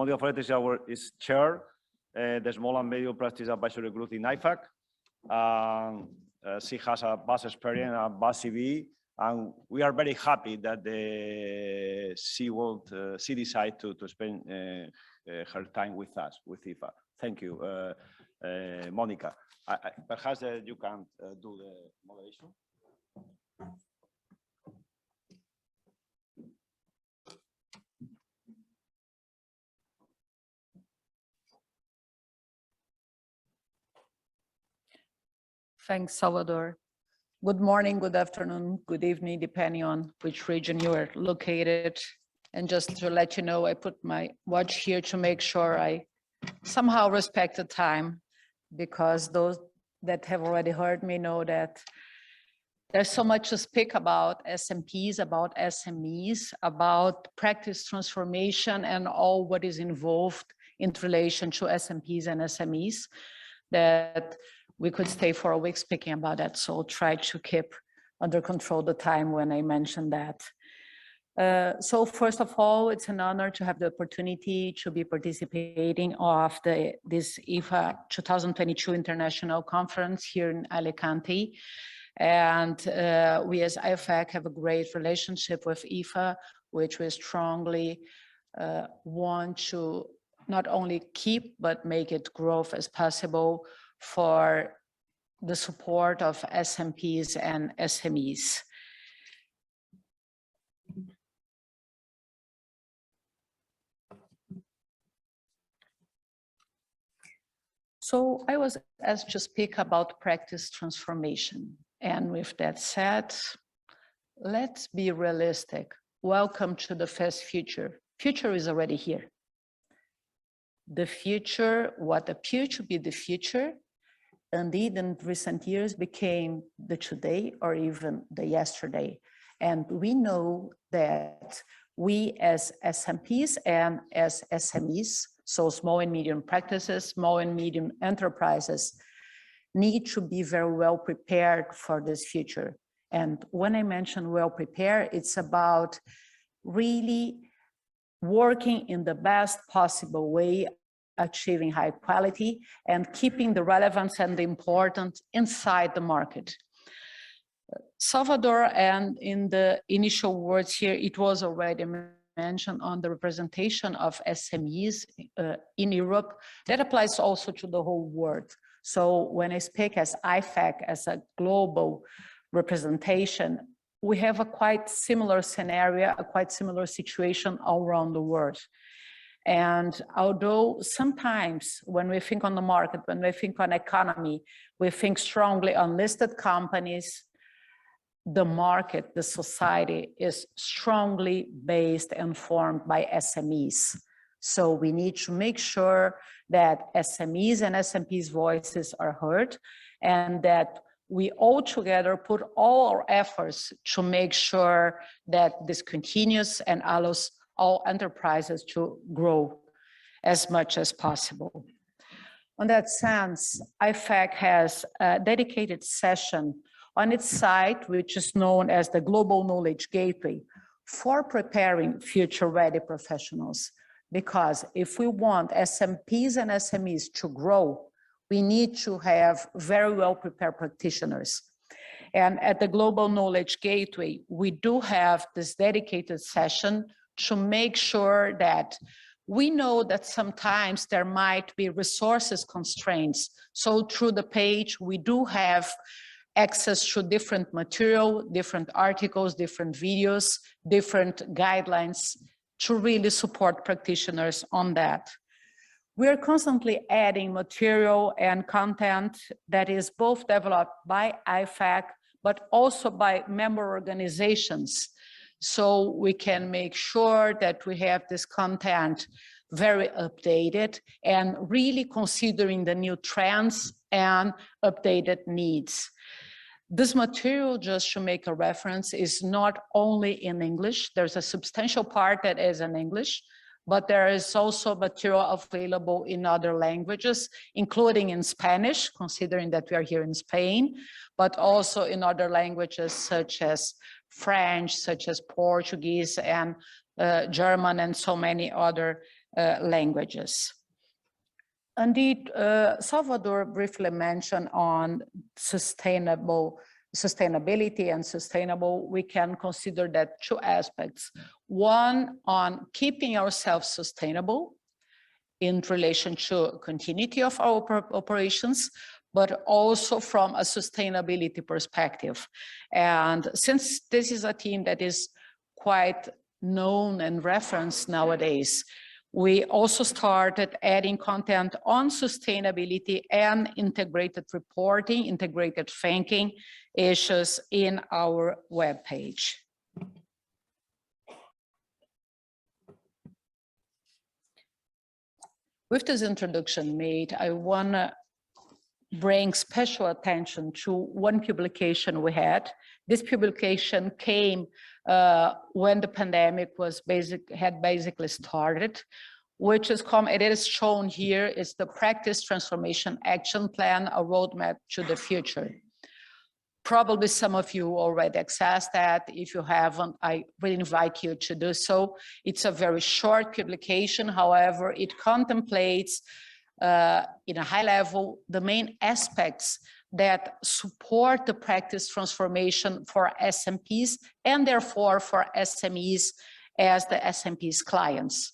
Monica Foerster is chair, the Small and Medium Practice Advisory Group in IFAC. She has a vast experience, a vast CV, and we are very happy that she decided to spend her time with us, with IFAC. Thank you, Monica. Perhaps you can do the moderation. Thanks, Salvador. Good morning, good afternoon, good evening, depending on which region you are located. And just to let you know, I put my watch here to make sure I somehow respect the time, because those that have already heard me know that there's so much to speak about SMPs, about SMEs, about practice transformation and all what is involved in relation to SMPs and SMEs, that we could stay for a week speaking about that. So I'll try to keep under control the time when I mention that. So first of all, it's an honor to have the opportunity to be participating of this EFAA 2022 International Conference here in Alicante. And we as IFAC have a great relationship with EFAA, which we strongly want to not only keep, but make it grow as possible for the support of SMPs and SMEs. So I was asked to speak about practice transformation. And with that said, let's be realistic. Welcome to the fast future. Future is already here. The future, what appeared to be the future, indeed in recent years became the today or even the yesterday. And we know that we as SMPs and as SMEs, so small and medium practices, small and medium enterprises, need to be very well prepared for this future. And when I mention well prepared, it's about really working in the best possible way, achieving high quality and keeping the relevance and the importance inside the market. Salvador, and in the initial words here, it was already mentioned on the representation of SMEs in Europe. That applies also to the whole world. So when I speak as IFAC, as a global representation, we have a quite similar scenario, a quite similar situation all around the world. And although sometimes when we think on the market, when we think on economy, we think strongly on listed companies, the market, the society is strongly based and formed by SMEs. So we need to make sure that SMEs and SMPs voices are heard, and that we all together put all our efforts to make sure that this continues and allows all enterprises to grow as much as possible. On that sense, IFAC has a dedicated session on its site, which is known as the Global Knowledge Gateway, for preparing future-ready professionals. Because if we want SMPs and SMEs to grow, we need to have very well-prepared practitioners. And at the Global Knowledge Gateway, we do have this dedicated session to make sure that we know that sometimes there might be resources constraints. So through the page, we do have access to different material, different articles, different videos, different guidelines to really support practitioners on that. We are constantly adding material and content that is both developed by IFAC, but also by member organizations. So we can make sure that we have this content very updated and really considering the new trends and updated needs. This material, just to make a reference, is not only in English. There's a substantial part that is in English, but there is also material available in other languages, including in Spanish, considering that we are here in Spain, but also in other languages such as French, such as Portuguese and German, and so many other languages. Indeed, Salvador briefly mentioned on sustainability and sustainable. We can consider that two aspects. One, on keeping ourselves sustainable in relation to continuity of our operations, but also from a sustainability perspective. And since this is a team that is quite known and referenced nowadays, we also started adding content on sustainability and integrated reporting, integrated thinking issues in our webpage. With this introduction made, I want to bring special attention to one publication we had. This publication came when the pandemic had basically started, which is it is shown here is the Practice Transformation Action Plan, a roadmap to the future. Probably some of you already accessed that. If you haven't, I really invite you to do so. It's a very short publication. However, it contemplates in a high level the main aspects that support the practice transformation for SMPs and therefore for SMEs as the SMPs clients.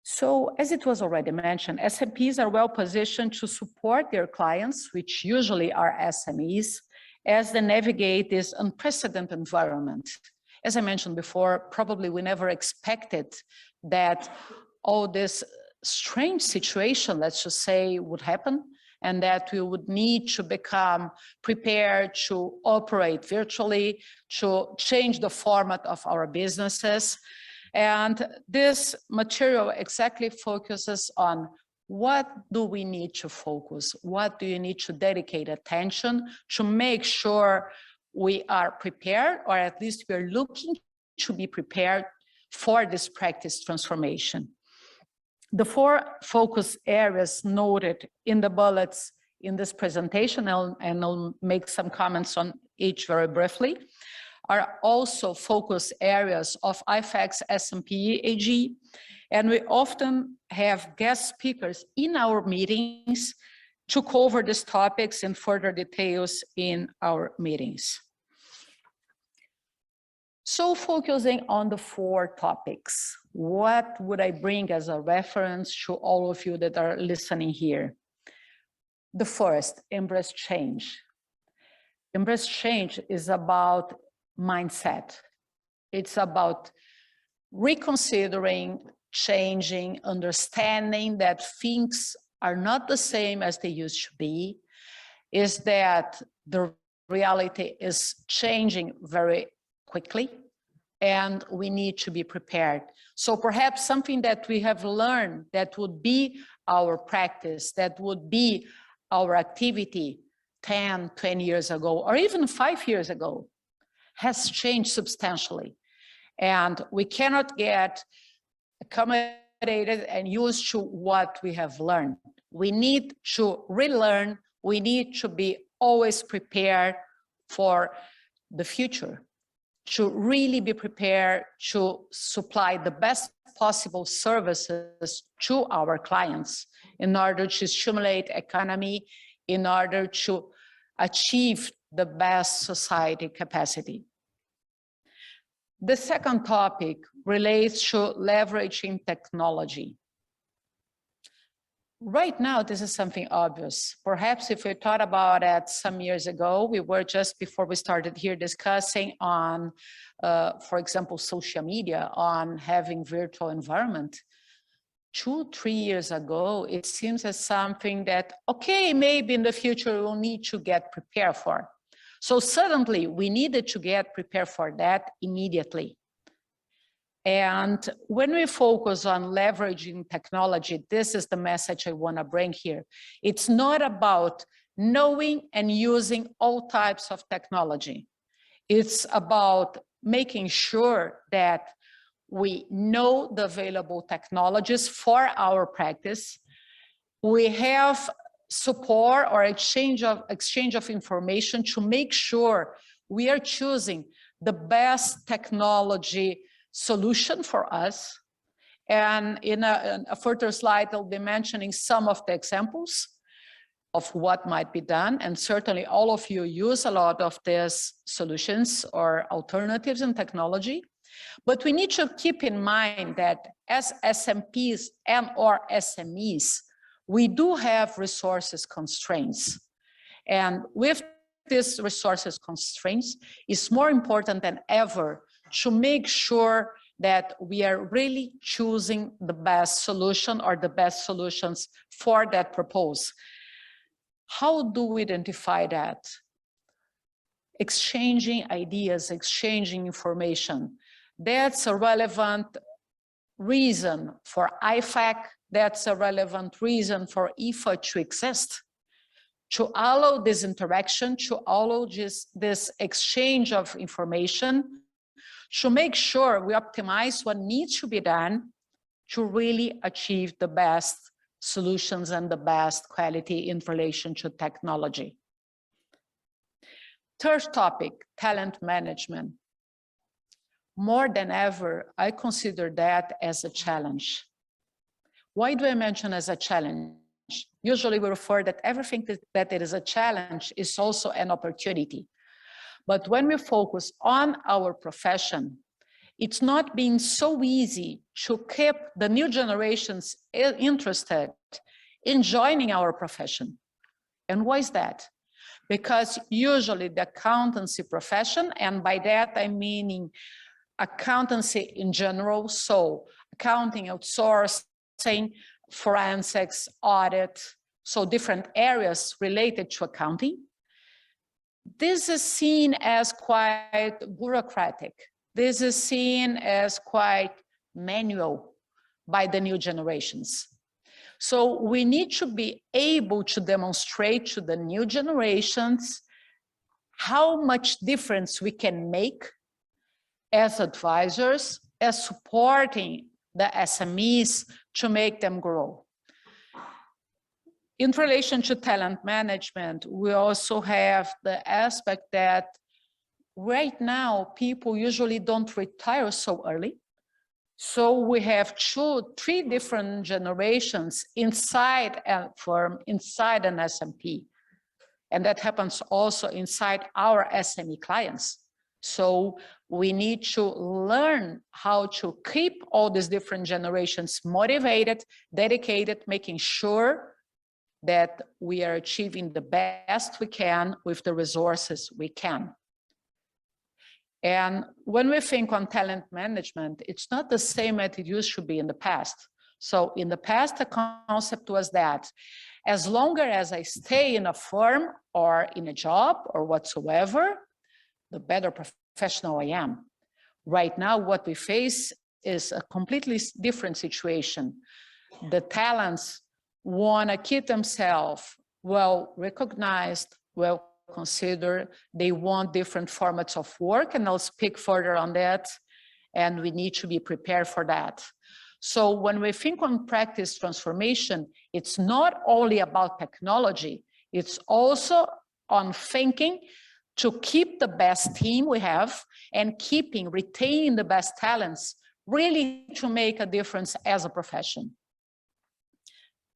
So as it was already mentioned, SMPs are well positioned to support their clients, which usually are SMEs, as they navigate this unprecedented environment. As I mentioned before, probably we never expected that all this strange situation, let's just say, would happen, and that we would need to become prepared to operate virtually, to change the format of our businesses. And this material exactly focuses on what do we need to focus, what do you need to dedicate attention to make sure we are prepared, or at least we're looking to be prepared for this practice transformation. The four focus areas noted in the bullets in this presentation, and I'll make some comments on each very briefly, are also focus areas of IFAC's SMP AG, and we often have guest speakers in our meetings to cover these topics in further details in our meetings. So focusing on the four topics, what would I bring as a reference to all of you that are listening here? The first, embrace change. Embrace change is about mindset. It's about reconsidering, changing, understanding that things are not the same as they used to be, is that the reality is changing very quickly, and we need to be prepared. So perhaps something that we have learned that would be our practice, that would be our activity 10, 20 years ago, or even 5 years ago, has changed substantially. And we cannot get accommodated and used to what we have learned. We need to relearn. We need to be always prepared for the future, to really be prepared to supply the best possible services to our clients in order to stimulate economy, in order to achieve the best society capacity. The second topic relates to leveraging technology. Right now, this is something obvious. Perhaps if we thought about it some years ago, we were just before we started here discussing on, for example, social media, on having virtual environment. 2, 3 years ago, it seems as something that, okay, maybe in the future we'll need to get prepared for. So suddenly we needed to get prepared for that immediately. And when we focus on leveraging technology, this is the message I want to bring here. It's not about knowing and using all types of technology. It's about making sure that we know the available technologies for our practice. We have support or exchange of information to make sure we are choosing the best technology solution for us, And in a further slide, I'll be mentioning some of the examples of what might be done. And certainly all of you use a lot of these solutions or alternatives in technology. But we need to keep in mind that as SMPs and or SMEs, we do have resources constraints. And with these resources constraints, it's more important than ever to make sure that we are really choosing the best solution or the best solutions for that proposal. How do we identify that? Exchanging ideas, exchanging information. That's a relevant reason for IFAC. That's a relevant reason for EFAA to exist. To allow this interaction, to allow this exchange of information, to make sure we optimize what needs to be done to really achieve the best solutions and the best quality in relation to technology. Third topic, talent management. More than ever, I consider that as a challenge. Why do I mention as a challenge? Usually we refer that everything that it is a challenge is also an opportunity. But when we focus on our profession, it's not been so easy to keep the new generations interested in joining our profession. And why is that? Because usually the accountancy profession, and by that I'm meaning accountancy in general, so accounting, outsourcing, forensics, audit, so different areas related to accounting. This is seen as quite bureaucratic. This is seen as quite manual by the new generations. So we need to be able to demonstrate to the new generations how much difference we can make as advisors, as supporting the SMEs to make them grow. In relation to talent management, we also have the aspect that right now people usually don't retire so early. So we have 2-3 different generations inside a firm, inside an SMP. And that happens also inside our SME clients. So we need to learn how to keep all these different generations motivated, dedicated, making sure that we are achieving the best we can with the resources we can. And when we think on talent management, it's not the same as it used to be in the past. So in the past, the concept was that as long as I stay in a firm or in a job or whatsoever, the better professional I am. Right now, what we face is a completely different situation. The talents want to keep themselves well recognized, well considered. They want different formats of work, and I'll speak further on that, and we need to be prepared for that. So when we think on practice transformation, it's not only about technology, it's also on thinking to keep the best team we have and retaining the best talents, really to make a difference as a profession.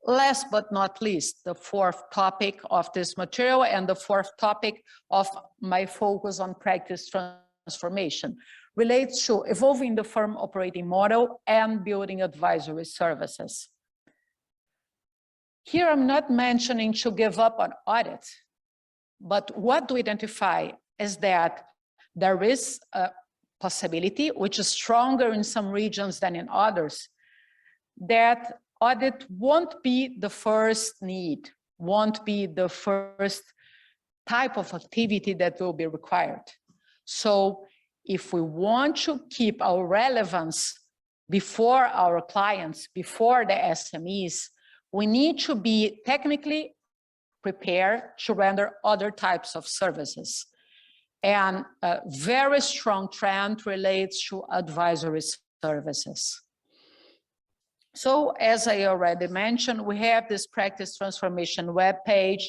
Last but not least, the fourth topic of this material and the fourth topic of my focus on practice transformation relates to evolving the firm operating model and building advisory services. Here I'm not mentioning to give up on audit, but what do we identify is that there is a possibility, which is stronger in some regions than in others, that audit won't be the first need, won't be the first type of activity that will be required. So if we want to keep our relevance before our clients, before the SMEs, we need to be technically prepared to render other types of services. And a very strong trend relates to advisory services. So as I already mentioned, we have this practice transformation webpage.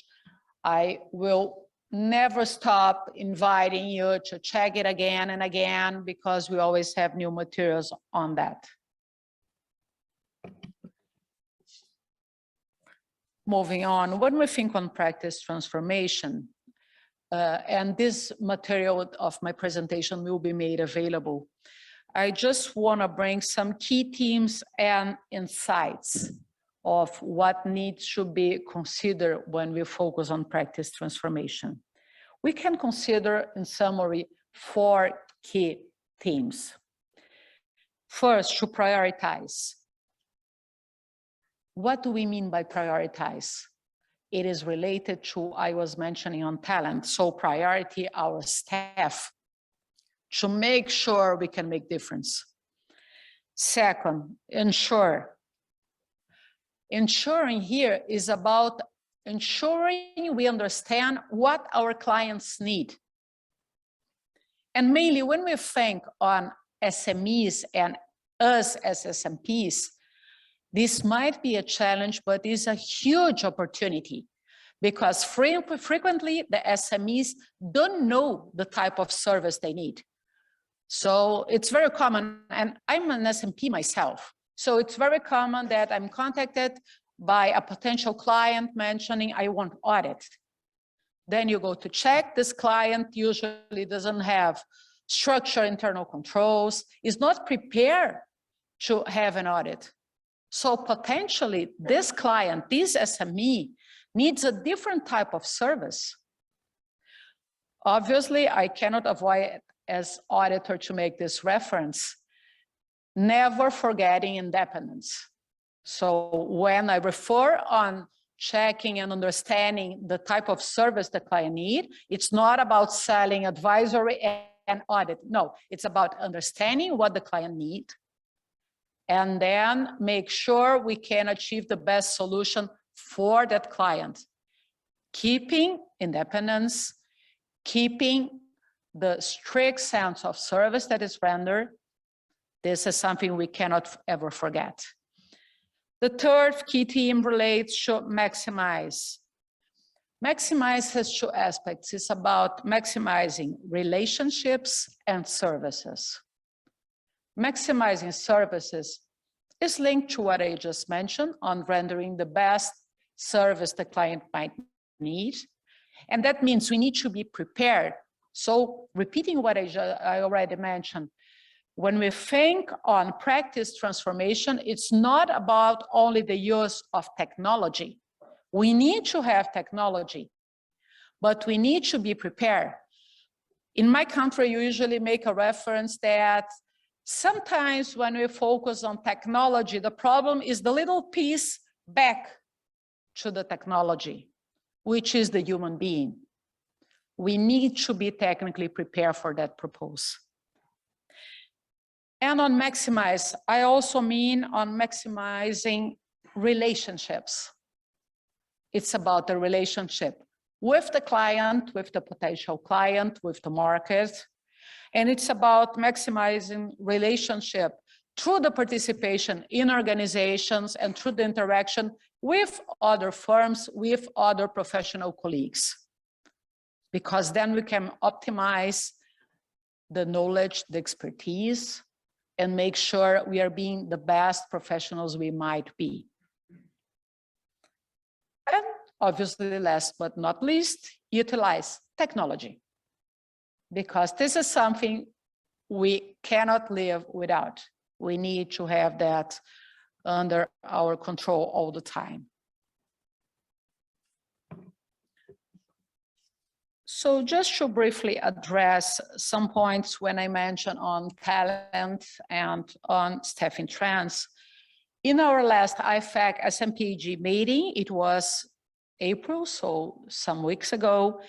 I will never stop inviting you to check it again and again because we always have new materials on that. moving on, when we think on practice transformation, and this material of my presentation will be made available, I just want to bring some key themes and insights of what needs to be considered when we focus on practice transformation. We can consider, in summary, 4 key themes. First, to prioritize. What do we mean by prioritize? It is related to, I was mentioning on talent, so priority our staff to make sure we can make difference. Second, ensure. Ensuring here is about ensuring we understand what our clients need. And mainly when we think on SMEs and us as SMPs, this might be a challenge, but is a huge opportunity because frequently the SMEs don't know the type of service they need. So it's very common, and I'm an SMP myself. So it's very common that I'm contacted by a potential client mentioning, I want audit. Then you go to check, this client usually doesn't have structured internal controls, is not prepared to have an audit. So potentially this client, this SME, needs a different type of service. Obviously, I cannot avoid as auditor to make this reference, never forgetting independence. So when I refer on checking and understanding the type of service the client needs, it's not about selling advisory and audit. No, it's about understanding what the client needs and then make sure we can achieve the best solution for that client. Keeping independence, keeping the strict sense of service that is rendered. This is something we cannot ever forget. The third key theme relates to maximize. Maximize has 2 aspects. It's about maximizing relationships and services. Maximizing services is linked to what I just mentioned on rendering the best service the client might need. And that means we need to be prepared. So repeating what I already mentioned, when we think on practice transformation, it's not about only the use of technology. We need to have technology, but we need to be prepared. In my country, you usually make a reference that sometimes when we focus on technology, the problem is the little piece back to the technology, which is the human being. We need to be technically prepared for that purpose. And on maximize, I also mean on maximizing relationships. It's about the relationship with the client, with the potential client, with the market. And it's about maximizing relationship through the participation in organizations and through the interaction with other firms, with other professional colleagues. Because then we can optimize the knowledge, the expertise, and make sure we are being the best professionals we might be. And obviously, last but not least, utilize technology. Because this is something we cannot live without. We need to have that under our control all the time. So just to briefly address some points when I mentioned on talent and on staffing trends. In our last IFAC SMPG meeting, it was April, so some weeks ago,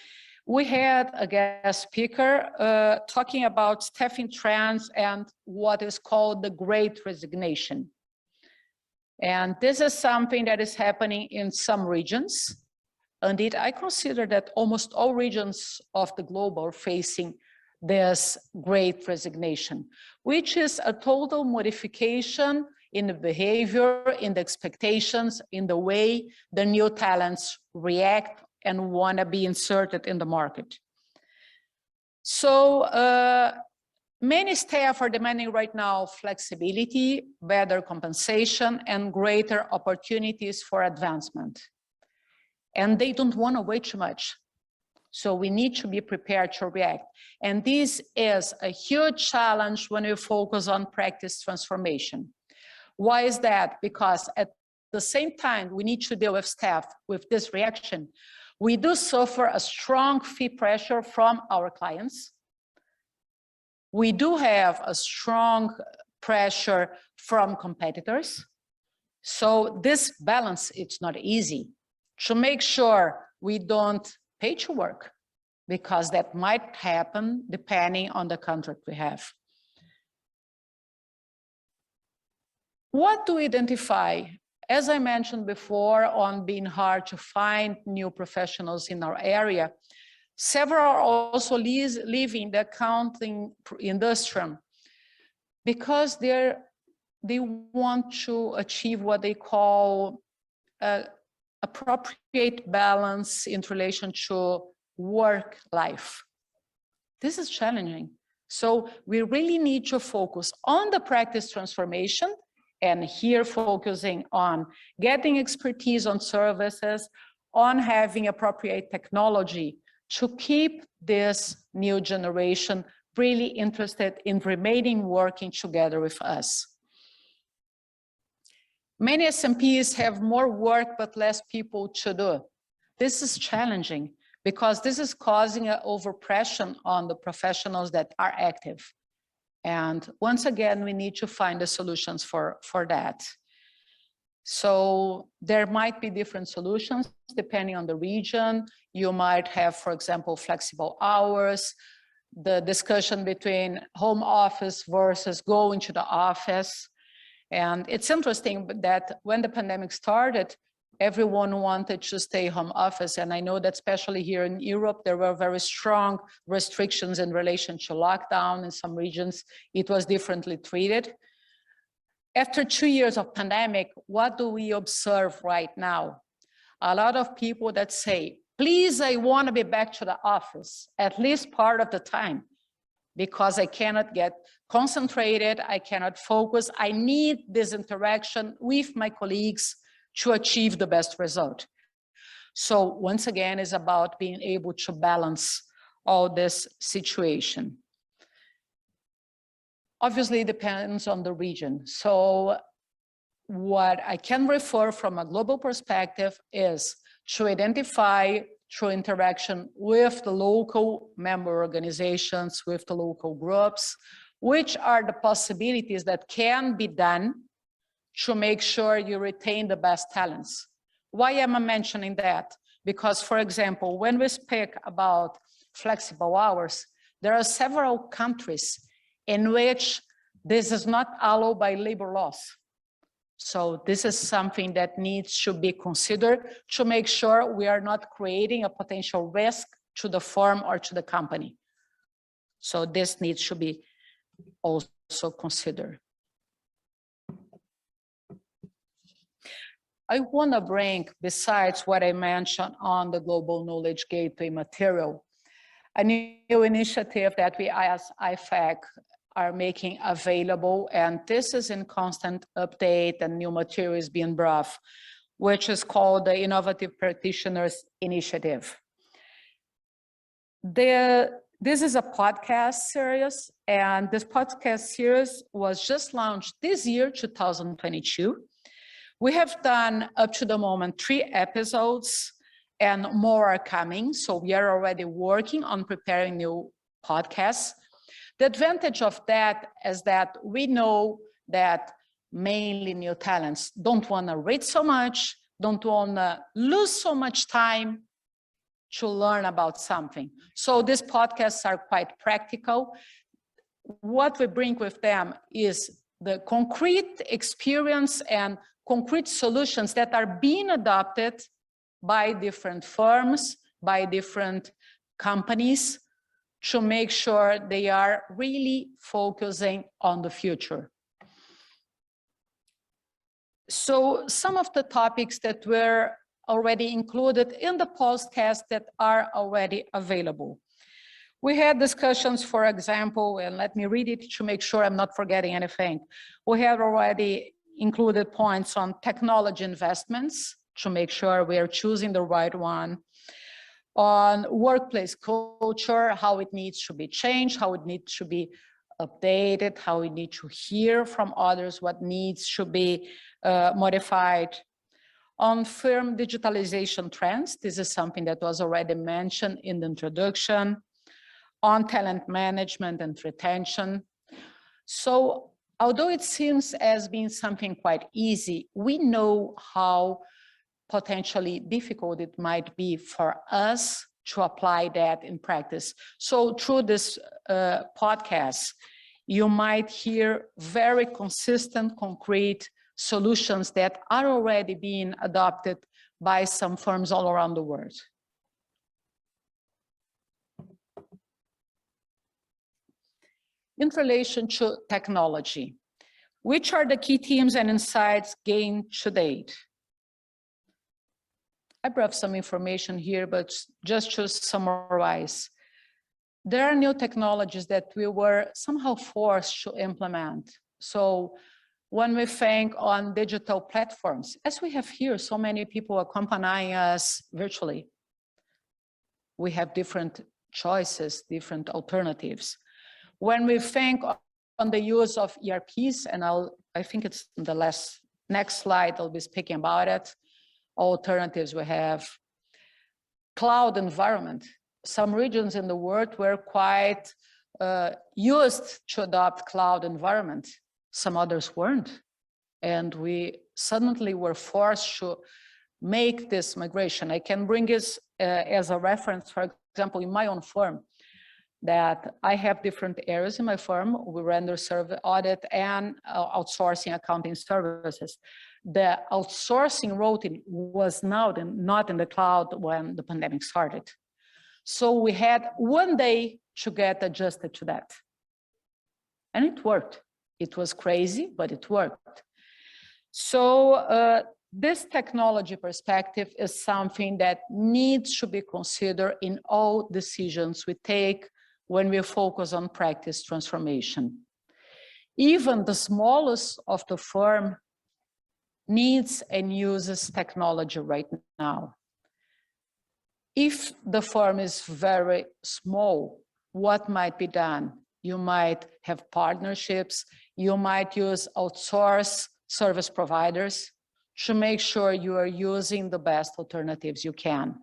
we had a guest speaker talking about staffing trends and what is called the Great Resignation. And this is something that is happening in some regions. Indeed, I consider that almost all regions of the globe are facing this Great Resignation, which is a total modification in the behavior, in the expectations, in the way the new talents react and want to be inserted in the market. So many staff are demanding right now flexibility, better compensation, and greater opportunities for advancement. and they don't want to wait too much. So we need to be prepared to react. And this is a huge challenge when we focus on practice transformation. Why is that? Because at the same time, we need to deal with staff with this reaction. We do suffer a strong fee pressure from our clients. We do have a strong pressure from competitors. So this balance, it's not easy to make sure we don't pay to work, because that might happen depending on the contract we have. What do we identify? As I mentioned before, on being hard to find new professionals in our area, several are also leaving the accounting industry because they want to achieve what they call appropriate balance in relation to work life. This is challenging. So we really need to focus on the practice transformation, and here focusing on getting expertise on services, on having appropriate technology to keep this new generation really interested in remaining working together with us. Many SMPs have more work but less people to do. This is challenging because this is causing an overpressure on the professionals that are active. And once again, we need to find the solutions for that. So there might be different solutions depending on the region. You might have, for example, flexible hours, the discussion between home office versus going to the office. And it's interesting that when the pandemic started, everyone wanted to stay home office. And I know that especially here in Europe, there were very strong restrictions in relation to lockdown. In some regions, it was differently treated. After 2 years of pandemic, what do we observe right now? A lot of people that say, please, I want to be back to the office, at least part of the time, because I cannot get concentrated, I cannot focus. I need this interaction with my colleagues to achieve the best result. So once again, it's about being able to balance all this situation. Obviously, it depends on the region. So what I can refer from a global perspective is to identify through interaction with the local member organizations, with the local groups, which are the possibilities that can be done to make sure you retain the best talents. Why am I mentioning that? Because, for example, when we speak about flexible hours, there are several countries in which this is not allowed by labor laws. So this is something that needs to be considered to make sure we are not creating a potential risk to the firm or to the company. So this needs to be also considered. I want to bring, besides what I mentioned on the Global Knowledge Gateway material, a new initiative that we as IFAC are making available, and this is in constant update and new material is being brought, which is called the Innovative Practitioners Initiative. This is a podcast series, and this podcast series was just launched this year, 2022. We have done up to the moment 3 episodes and more are coming. So we are already working on preparing new podcasts. The advantage of that is that we know that mainly new talents don't want to read so much, don't want to lose so much time to learn about something. So these podcasts are quite practical. What we bring with them is the concrete experience and concrete solutions that are being adopted by different firms, by different companies, to make sure they are really focusing on the future. So some of the topics that were already included in the podcast that are already available. We had discussions, for example, and let me read it to make sure I'm not forgetting anything. We have already included points on technology investments, to make sure we are choosing the right one. On workplace culture, how it needs to be changed, how it needs to be updated, how we need to hear from others, what needs to be modified. On firm digitalization trends, this is something that was already mentioned in the introduction. On talent management and retention. So although it seems as being something quite easy, we know how potentially difficult it might be for us to apply that in practice. So through this podcast, you might hear very consistent, concrete solutions that are already being adopted by some firms all around the world. In relation to technology, which are the key themes and insights gained to date? I brought some information here, but just to summarize, there are new technologies that we were somehow forced to implement. So when we think on digital platforms, as we have here, so many people accompanying us virtually, we have different choices, different alternatives. When we think on the use of ERPs, and I think it's the next slide, I'll be speaking about it. Alternatives, we have cloud environment. Some regions in the world were quite used to adopt cloud environment. Some others weren't. And we suddenly were forced to make this migration. I can bring this as a reference, for example, in my own firm, that I have different areas in my firm. We render service audit and outsourcing accounting services. The outsourcing routing was not in the cloud when the pandemic started. So we had 1 day to get adjusted to that. And it worked. It was crazy, but it worked. So this technology perspective is something that needs to be considered in all decisions we take when we focus on practice transformation. Even the smallest of the firm needs and uses technology right now. If the firm is very small, what might be done? You might have partnerships, you might use outsourced service providers to make sure you are using the best alternatives you can.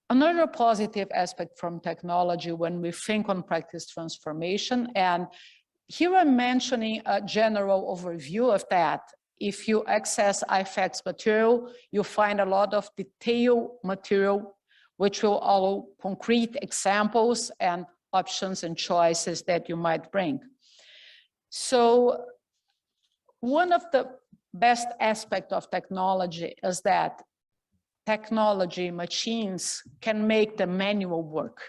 Another positive aspect from technology when we think on practice transformation, and here I'm mentioning a general overview of that. If you access IFAC's material, you'll find a lot of detailed material, which will allow concrete examples and options and choices that you might bring. So one of the best aspects of technology is that technology machines can make the manual work.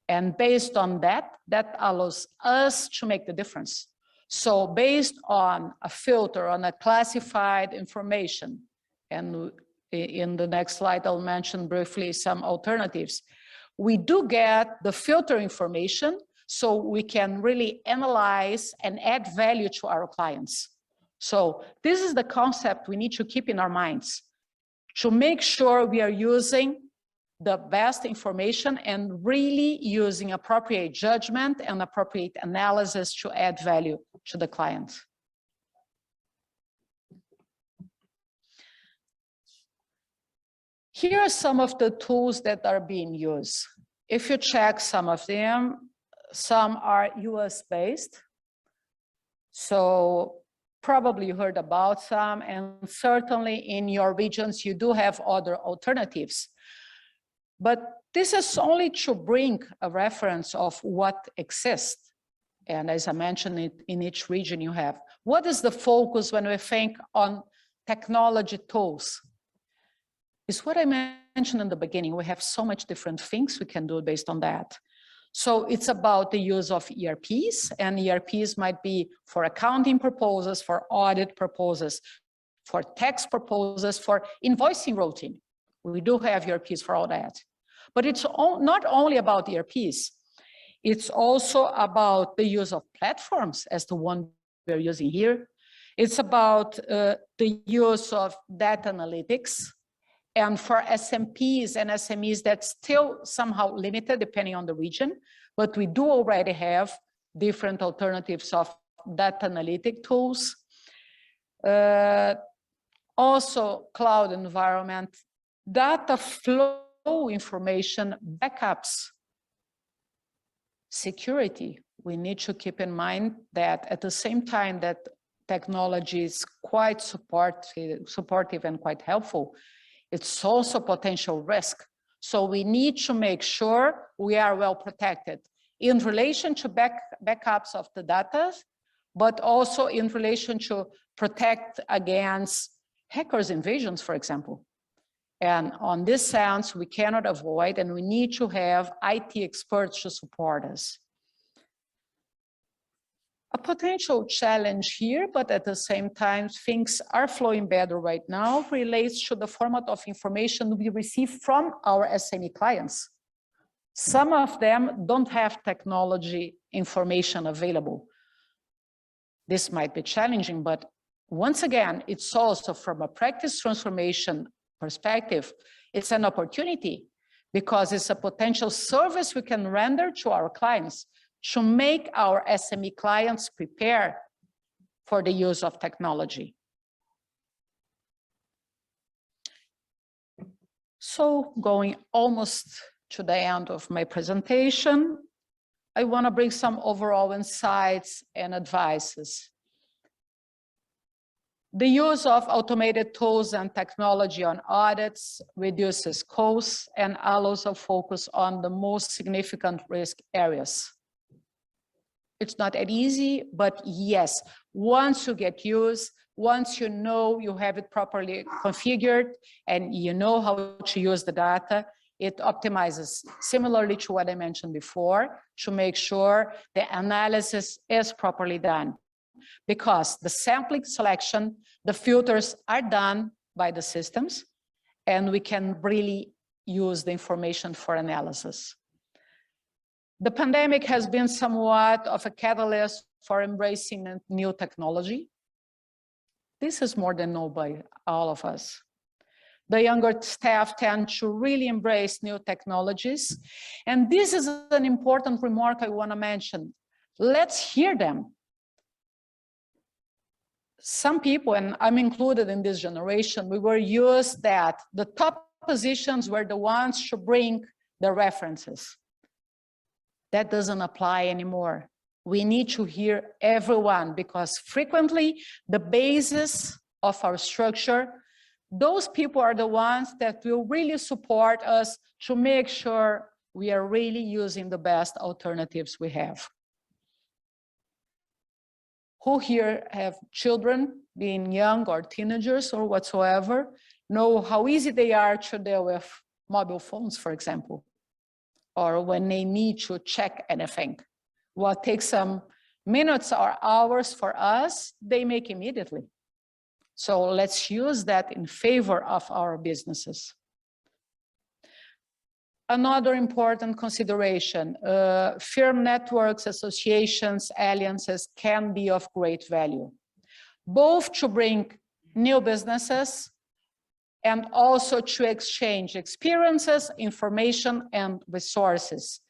And based on that, that allows us to make the difference. So based on a filter, on a classified information, and in the next slide, I'll mention briefly some alternatives. We do get the filter information so we can really analyze and add value to our clients. So this is the concept we need to keep in our minds to make sure we are using the best information and really using appropriate judgment and appropriate analysis to add value to the client. Here are some of the tools that are being used. If you check some of them, some are US-based. So probably you heard about some, and certainly in your regions, you do have other alternatives. But this is only to bring a reference of what exists. And as I mentioned, in each region you have. What is the focus when we think on technology tools? It's what I mentioned in the beginning. We have so much different things we can do based on that. So it's about the use of ERPs, and ERPs might be for accounting purposes, for audit purposes, for tax purposes, for invoicing routing. We do have ERPs for all that. But it's not only about ERPs. It's also about the use of platforms as the one we're using here. It's about the use of data analytics. And for SMPs and SMEs, that's still somehow limited depending on the region, but we do already have different alternatives of data analytic tools. Also, cloud environment, data flow information, backups, security. We need to keep in mind that at the same time that technology is quite supportive and quite helpful, it's also potential risk. So we need to make sure we are well protected in relation to backups of the data, but also in relation to protect against hackers' invasions, for example. And on this sense, we cannot avoid, and we need to have IT experts to support us. A potential challenge here, but at the same time, things are flowing better right now, relates to the format of information we receive from our SME clients. Some of them don't have technology information available. This might be challenging, but once again, it's also from a practice transformation perspective, it's an opportunity because it's a potential service we can render to our clients to make our SME clients prepare for the use of technology. So going almost to the end of my presentation, I want to bring some overall insights and advices. The use of automated tools and technology on audits reduces costs and allows a focus on the most significant risk areas. It's not that easy, but yes, once you get used, once you know you have it properly configured and you know how to use the data, it optimizes, similarly to what I mentioned before, to make sure the analysis is properly done. Because the sampling selection, the filters are done by the systems, and we can really use the information for analysis. The pandemic has been somewhat of a catalyst for embracing new technology. This is more than known by all of us. The younger staff tend to really embrace new technologies. And this is an important remark I want to mention. Let's hear them. Some people, and I'm included in this generation, we were used that the top positions were the ones to bring the references. That doesn't apply anymore. We need to hear everyone because frequently the basis of our structure, those people are the ones that will really support us to make sure we are really using the best alternatives we have. Who here have children, being young or teenagers or whatsoever, know how easy they are to deal with mobile phones, for example, or when they need to check anything. What takes some minutes or hours for us, they make immediately. So let's use that in favor of our businesses. Another important consideration, firm networks, associations, alliances can be of great value, both to bring new businesses and also to exchange experiences, information, and resources.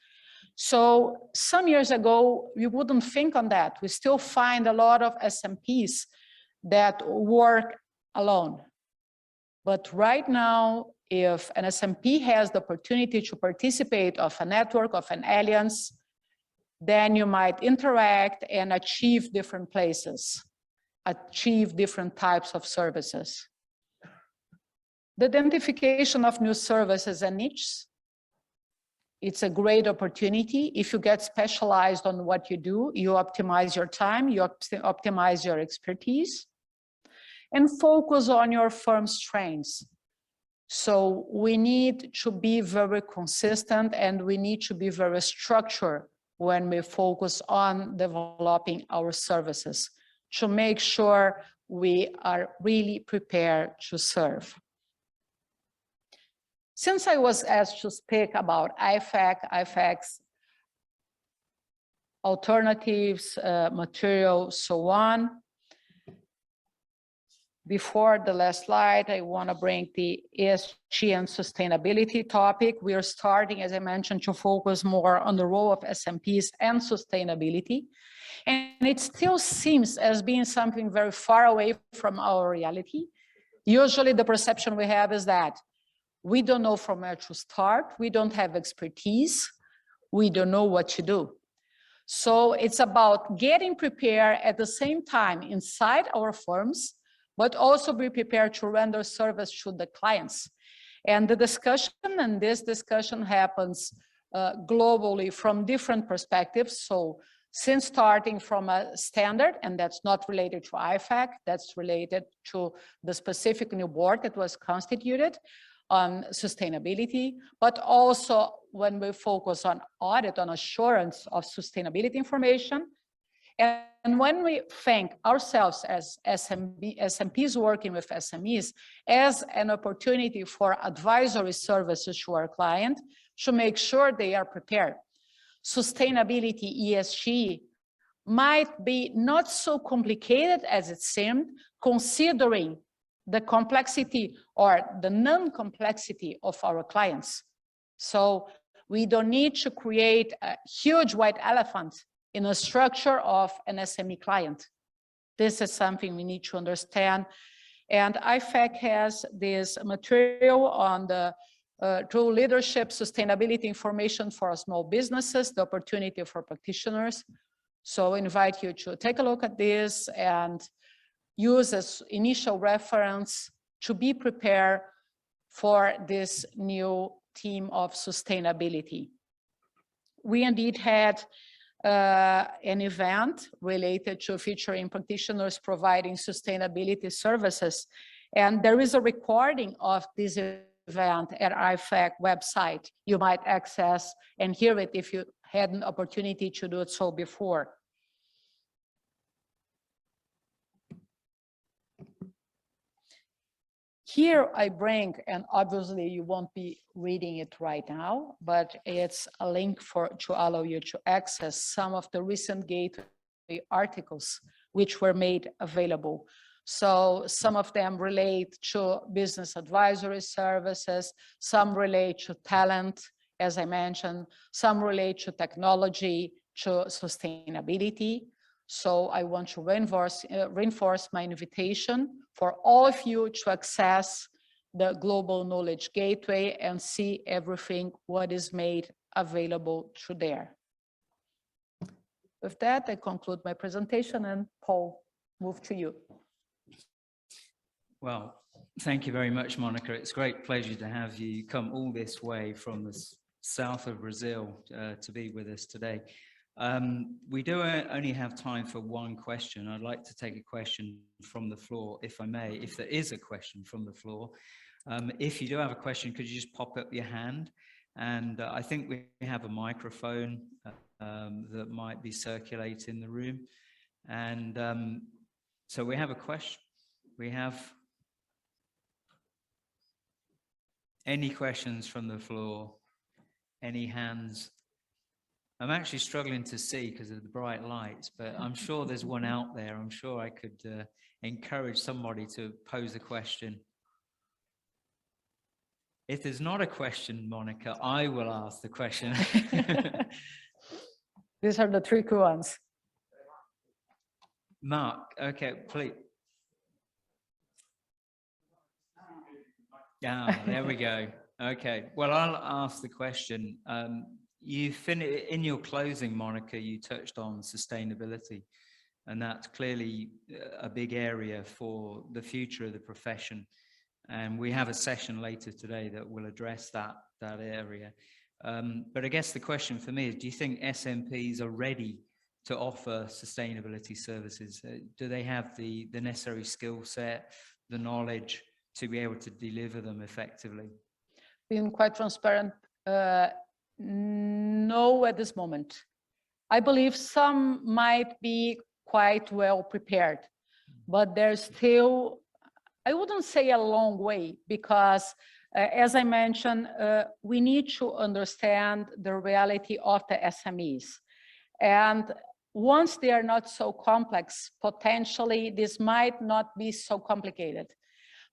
So some years ago, we wouldn't think on that. We still find a lot of SMPs that work alone. But right now, if an SMP has the opportunity to participate of a network, of an alliance, then you might interact and achieve different places, achieve different types of services. The identification of new services and niches, it's a great opportunity. If you get specialized on what you do, you optimize your time, you optimize your expertise, and focus on your firm's strengths. So we need to be very consistent and we need to be very structured when we focus on developing our services to make sure we are really prepared to serve. Since I was asked to speak about IFAC, IFAC's alternatives, materials, so on, Before the last slide, I want to bring the ESG and sustainability topic. We are starting, as I mentioned, to focus more on the role of SMPs and sustainability. And it still seems as being something very far away from our reality. Usually the perception we have is that we don't know from where to start, we don't have expertise, we don't know what to do. So it's about getting prepared at the same time inside our firms, but also be prepared to render service to the clients. And the discussion, and this discussion happens globally from different perspectives. So since starting from a standard, and that's not related to IFAC, that's related to the specific new board that was constituted on sustainability, but also when we focus on audit, on assurance of sustainability information. And when we think ourselves as SMPs working with SMEs as an opportunity for advisory services to our client, to make sure they are prepared. Sustainability, ESG, might be not so complicated as it seemed, considering the complexity or the non-complexity of our clients. So we don't need to create a huge white elephant in a structure of an SME client. This is something we need to understand. And IFAC has this material on the True Leadership Sustainability Information for Small Businesses, the opportunity for practitioners. So I invite you to take a look at this and use as initial reference to be prepared for this new theme of sustainability. We indeed had an event related to featuring practitioners providing sustainability services. And there is a recording of this event at IFAC website. You might access and hear it if you had an opportunity to do so before. Here I bring, and obviously you won't be reading it right now, but it's a link to allow you to access some of the recent Gateway articles which were made available. So some of them relate to business advisory services, some relate to talent, as I mentioned, some relate to technology, to sustainability. So I want to reinforce my invitation for all of you to access the Global Knowledge Gateway and see everything what is made available through there. With that, I conclude my presentation, and Paul, move to you. Well, thank you very much, Monica. It's a great pleasure to have you come all this way from the south of Brazil to be with us today. We do only have time for one question. I'd like to take a question from the floor, if I may, if there is a question from the floor. If you do have a question, could you just pop up your hand? And I think we have a microphone that might be circulating the room. And so we have a question. We have any questions from the floor? Any hands? I'm actually struggling to see because of the bright lights, but I'm sure there's one out there. I'm sure I could encourage somebody to pose a question. If there's not a question, Monica, I will ask the question. These are the tricky ones. Mark, okay, please. Yeah, there we go. Okay, well, I'll ask the question. In your closing, Monica, you touched on sustainability, and that's clearly a big area for the future of the profession. And we have a session later today that will address that area. But I guess the question for me is, do you think SMPs are ready to offer sustainability services? Do they have the necessary skill set, the knowledge to be able to deliver them effectively? Being quite transparent, no at this moment. I believe some might be quite well prepared, but there's still, I wouldn't say a long way, because as I mentioned, we need to understand the reality of the SMEs. And once they are not so complex, potentially this might not be so complicated.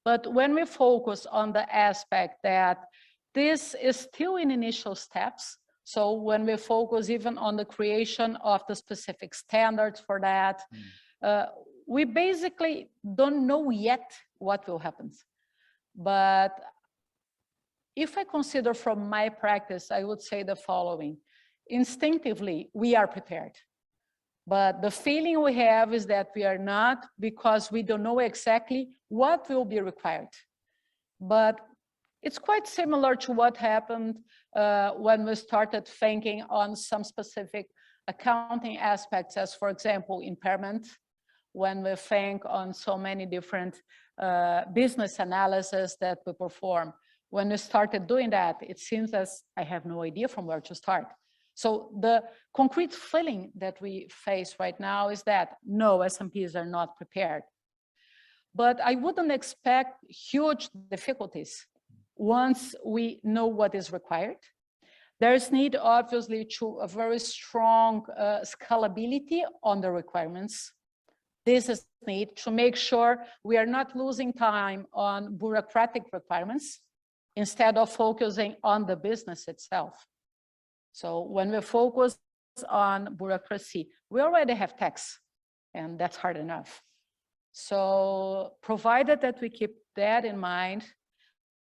But when we focus on the aspect that this is still in initial steps, so when we focus even on the creation of the specific standards for that, we basically don't know yet what will happen. But if I consider from my practice, I would say the following. Instinctively, we are prepared. But the feeling we have is that we are not, because we don't know exactly what will be required. But it's quite similar to what happened when we started thinking on some specific accounting aspects, as for example, impairment, when we think on so many different business analysis that we perform. When we started doing that, it seems as I have no idea from where to start. So the concrete feeling that we face right now is that no, SMPs are not prepared. But I wouldn't expect huge difficulties once we know what is required. There's need, obviously, to a very strong scalability on the requirements. This is need to make sure we are not losing time on bureaucratic requirements instead of focusing on the business itself. So when we focus on bureaucracy, we already have tax, and that's hard enough. So provided that we keep that in mind,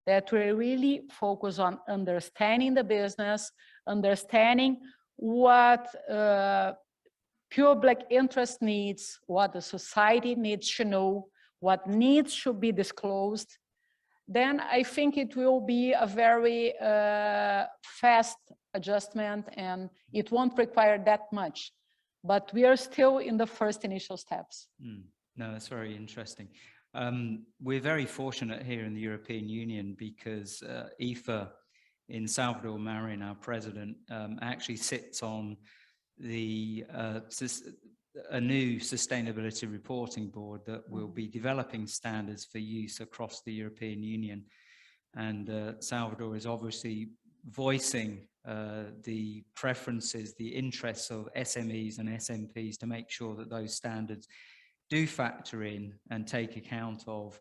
that we really focus on understanding the business, understanding what public interest needs, what the society needs to know, what needs should be disclosed, then I think it will be a very fast adjustment and it won't require that much. But we are still in the first initial steps. No, that's very interesting. We're very fortunate here in the European Union because EFA in Salvador Marin, our president, actually sits on the a new sustainability reporting board that will be developing standards for use across the European Union. And Salvador is obviously voicing the preferences, the interests of SMEs and SMPs to make sure that those standards do factor in and take account of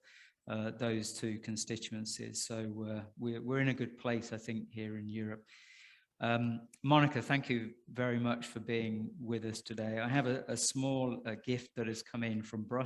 those two constituencies. So we're in a good place, I think, here in Europe. Monica, thank you very much for being with us today. I have a small gift that has come in from Brussels.